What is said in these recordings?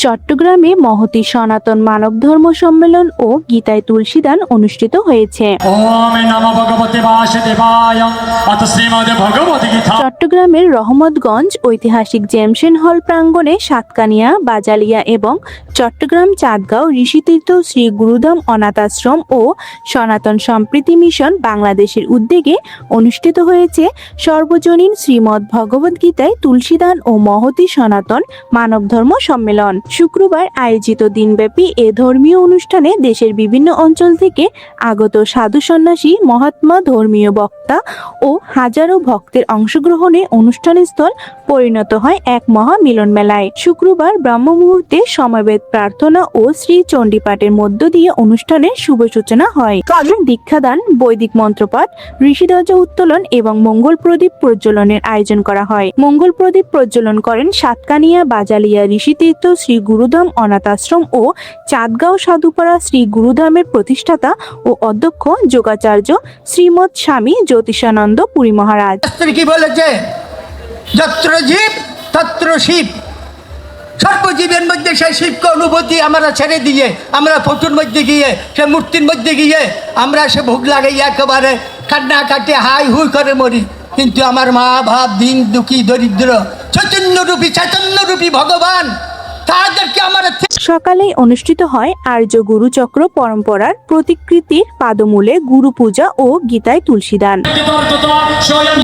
চট্টগ্রামে মহতী সনাতন মানব ধর্ম সম্মেলন ও গীতায় তুলসীদান অনুষ্ঠিত হয়েছে। চট্টগ্রামের রহমতগঞ্জ ঐতিহাসিক জেমসেন হল প্রাঙ্গণে সাতকানিয়া, বাজালিয়া এবং চট্টগ্রাম চাঁদগাঁও ঋষিতীর্থ শ্রী গুরুধাম অনাথ আশ্রম ও সনাতন সম্প্রীতি মিশন বাংলাদেশের উদ্যোগে অনুষ্ঠিত হয়েছে সর্বজনীন শ্রীমদ্ ভগবদ গীতায় তুলসীদান ও মহতী সনাতন মানব ধর্ম সম্মেলন। শুক্রবার আয়োজিত দিনব্যাপী এ ধর্মীয় অনুষ্ঠানে দেশের বিভিন্ন অঞ্চল থেকে আগত সাধু সন্ন্যাসী, মহাত্মা, ধর্মীয় বক্তা ও হাজারো ভক্তের অংশগ্রহণে অনুষ্ঠানস্থল পরিণত হয় এক মহা মিলন মেলায়। শুক্রবার ব্রাহ্ম মুহূর্তে সমবেত প্রার্থনা ও শ্রী চণ্ডীপাঠের মধ্য দিয়ে অনুষ্ঠানের শুভ সূচনা হয়। দীক্ষাদান, বৈদিক মন্ত্রপাঠ, ঋষিধ্বজা উত্তোলন এবং মঙ্গল প্রদীপ প্রজ্বলনের আয়োজন করা হয়। মঙ্গল প্রদীপ প্রজ্বলন করেন সাতকানিয়া, বাজালিয়া ঋষিতীর্থ শ্রী গুরুধাম অনাথ আশ্রম ও চাঁদগাঁও সাধুপাড়া শ্রী গুরুধামের প্রতিষ্ঠাতা ও অধ্যক্ষ যোগাচার্য শ্রীমৎ স্বামী জ্যোতিষানন্দ পুরী মহারাজ। কি বলেছে? যত্র জীব তত্র শিব। সর্বজীবের মধ্যে সেই শিবকে অনুভূতি আমরা ছেড়ে দিয়ে আমরা ফটোর মধ্যে গিয়ে সে মূর্তির মধ্যে গিয়ে আমরা সে ভোগ লাগাই একেবারে কান্না কাটে হাই হুই করে মরি। কিন্তু আমার মা ভাব দিন দুঃখী দরিদ্র চৈতন্যরূপী ভগবান তাদেরকে আমার। সকালেই অনুষ্ঠিত হয় আর্য গুরুচক্র পরম্পরার প্রতিকৃতির পাদমূলে গুরু পূজা ও গীতায় তুলসীদান।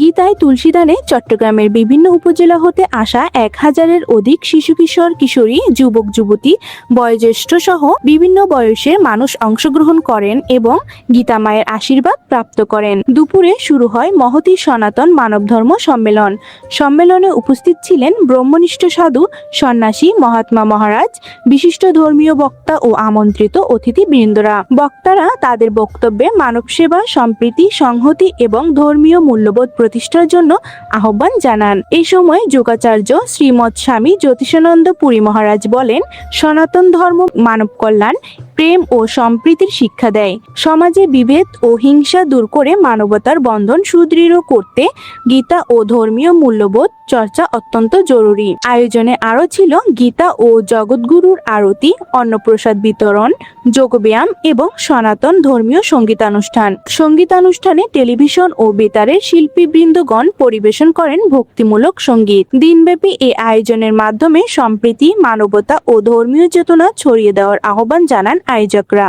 গীতায় তুলসীদানে চট্টগ্রামের বিভিন্ন উপজেলা হতে আসা 1000-এর অধিক শিশু, কিশোর, কিশোরী, যুবক, যুবতী, বয়োজ্যেষ্ঠ সহ বিভিন্ন বয়সের মানুষ অংশগ্রহণ করেন এবং গীতা মায়ের আশীর্বাদ প্রাপ্ত করেন। দুপুরে শুরু হয় মহতী সনাতন মানব ধর্ম সম্মেলন। সম্মেলনে উপস্থিত ছিলেন ব্রহ্মনিষ্ঠ সাধু, সন্ন্যাসী, মহাত্মা মহারাজ, বিশিষ্ট ধর্মীয় বক্তা ও আমন্ত্রিত অতিথিবৃন্দরা। বক্তারা তাদের বক্তব্যে মানব সেবা, সম্প্রীতি, সংহতি এবং ধর্মীয় মূল্যবোধ প্রতিষ্ঠার জন্য আহ্বান জানান। এই সময় যোগাচার্য শ্রীমৎ স্বামী জ্যোতিষানন্দ পুরী মহারাজ বলেন, সনাতন ধর্ম মানব কল্যাণ, প্রেম ও সম্প্রীতির শিক্ষা দেয়। সমাজে বিভেদ ও হিংসা দূর করে মানবতার বন্ধন সুদৃঢ় করতে গীতা ও ধর্মীয় মূল্যবোধ চর্চা অত্যন্ত জরুরি। আয়োজনে আরো ছিল গীতা ও জগৎগুরুর আরতি, অন্নপ্রসাদ বিতরণ, যোগব্যায়াম এবং সনাতন ধর্মীয় সঙ্গীতানুষ্ঠান। সঙ্গীতানুষ্ঠানে টেলিভিশন ও বেতারের শিল্পীবৃন্দগণ পরিবেশন করেন ভক্তিমূলক সঙ্গীত। দিনব্যাপী এই আয়োজনের মাধ্যমে সম্প্রীতি, মানবতা ও ধর্মীয় চেতনা ছড়িয়ে দেওয়ার আহ্বান জানান আয়োজকরা।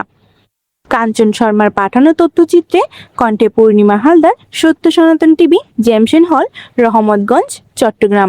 কাঞ্চন শর্মার পাঠানো তথ্যচিত্রে কণ্ঠে পূর্ণিমা হালদার, সত্য সনাতন টিভি, জেমসেন হল, রহমতগঞ্জ, চট্টগ্রাম।